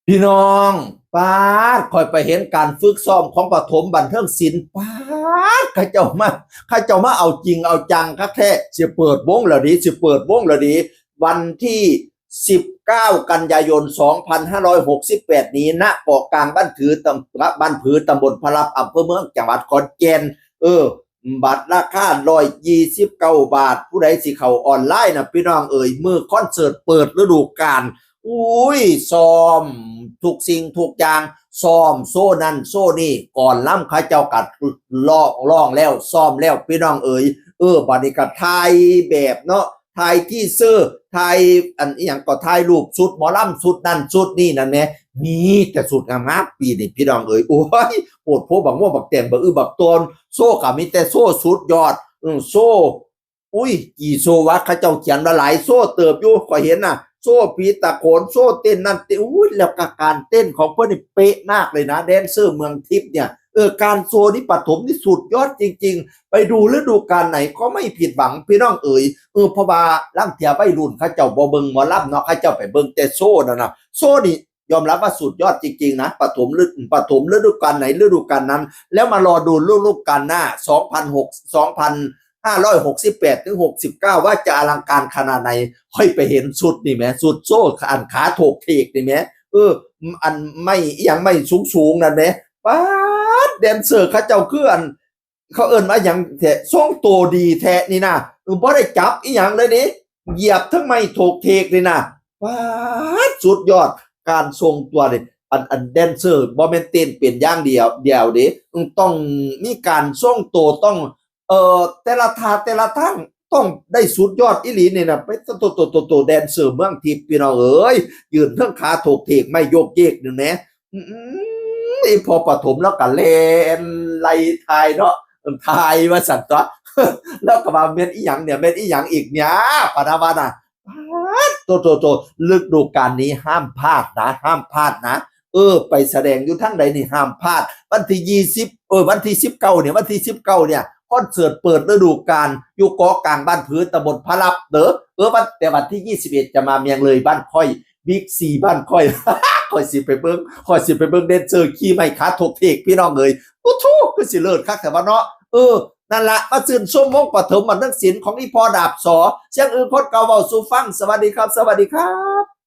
พี่น้องป้าดคอยไปเห็นการฝึกซ้อมของปฐมบันเทิงศิลป์ป้าดข้าเจ้ามาเอาจริงเอาจังคักแท้สิเปิดวงแล้วดีสิเปิดวงแล้วดีวันที่19กันยายน2568นี้ณเกาะกลางบ้านผือตำบลพระลับอำเภอเมืองจังหวัดขอนแก่นบัตรราคา129 บาทผู้ใดสิเข้าออนไลน์นะพี่น้องเอ๋ยมือคอนเสิร์ตเปิดฤดูกาล อุ้ยซ้อมทุกสิ่งทุกอย่างซ้อมโซ่นั่นโซ่นี่ก่อนล้ำข้าเจ้ากัดร้องแล้วซ้อมแล้วพี่น้องเอ๋ยบัดนี้ก็ถ่ายแบบเนาะถ่ายที่เสื้อถ่ายอันอหย่างก็ถ่ายรูปสุดหมอลำสุดนั่นสุดนี่นั่นแหละมีแต่สุดงามๆปีนี้พี่น้องเอ๋ยโอ้ยโปวดโพบักม่วงบักแตนบักบักตนโซ่ก็มีแต่โซ่สุดยอดโซ่อุ้ยกี่โซ่วะข้าเจ้าเขียนมาหลายโซ่เติบอยู่ก็เห็นน่ะ โซ่ผีตะโขนโซ่เต้นนั่นเต้นอุ้ยแล้วกการเต้นของเพื่อนนี่เป๊ะมากเลยนะแดนเซอร์เมืองทิพย์เนี่ยการโซนี่ปฐมนี่สุดยอดจริงๆไปดูฤดูกาลไหนก็ไม่ผิดหวังพี่น้องเอ๋ยเพราะว่าล่างเทียใบรุ่นเขาเจ้าบ่เบิงหมอลำเนาะเขาเจ้าไปเบิงแต่โซ่นะโซ่นี่ยอมรับว่าสุดยอดจริงๆนะปฐมฤดูกาลไหนฤดูกาลนั้นแล้วมารอดูฤดูกาลหน้า2568ถึง69ว่าจะอลังการขนาดไหนค่อยไปเห็นสุดนี่แหมสุดโซ่อันขาโถกเทกนี่แหมอันไม่ยังไม่สูงนั่นแหมป๊าดแดนเซอร์เขาเจ้าคืออันเขาเอิ้นว่าหยังแท้ทรงโตดีแท้นี่นะบ่ได้จับอีหยังเลยนี่เหยียบทั้งไม่โถกเทกนี่นะป๊าดสุดยอดการทรงตัวนี่อันแดนเซอร์บ่แม่นเต้นเป็นอย่างเดียวเด้ต้องมีการทรงตัวต้อง แต่ละท่าแต่ละทั้งต้องได้สุดยอดอีหลีเนี่ยนะไปโตแดนเซอร์เมืองทิพย์พี่น้องเอ้ยยืนเทั้งขาโถกเถกไม่โยกเยกนี่แหมพอปฐมแล้วก็เล่นไล่ทายเนาะทายว่าสั่นตัวแล้วก็มาเม็ดอีหยังเนี่ยเม็ดอีหยังอีกเนี่ยปะนะวานะโตฤดูกาลนี้ห้ามพลาดนะห้ามพลาดนะไปแสดงอยู่ทั้งใดนี่ห้ามพลาดวันที่20วันที่19เนี่ยวันที่19เนี่ยคอนเสิร์ตเปิดฤดูกาลอยู่เกาะกลางบ้านผือตำบลพระลับเด้อวันที่21จะมาเมียงเลยบ้านค่อยบิ๊กซีบ้านค่อยคอยสิไปเบิ่งแดนเซอร์ขี่ไม้ขาถกเทกพี่น้องเอ้ยโอ้โธ่คือสิเลิศคักแต่ว่าเนาะนั่นละมาชื่นชมวงปฐมบันเทิงศิลป์ของอีพอดาบสอเสียงอื่นคนเก่าเว้าสู่ฟังสวัสดีครับสวัสดีครับ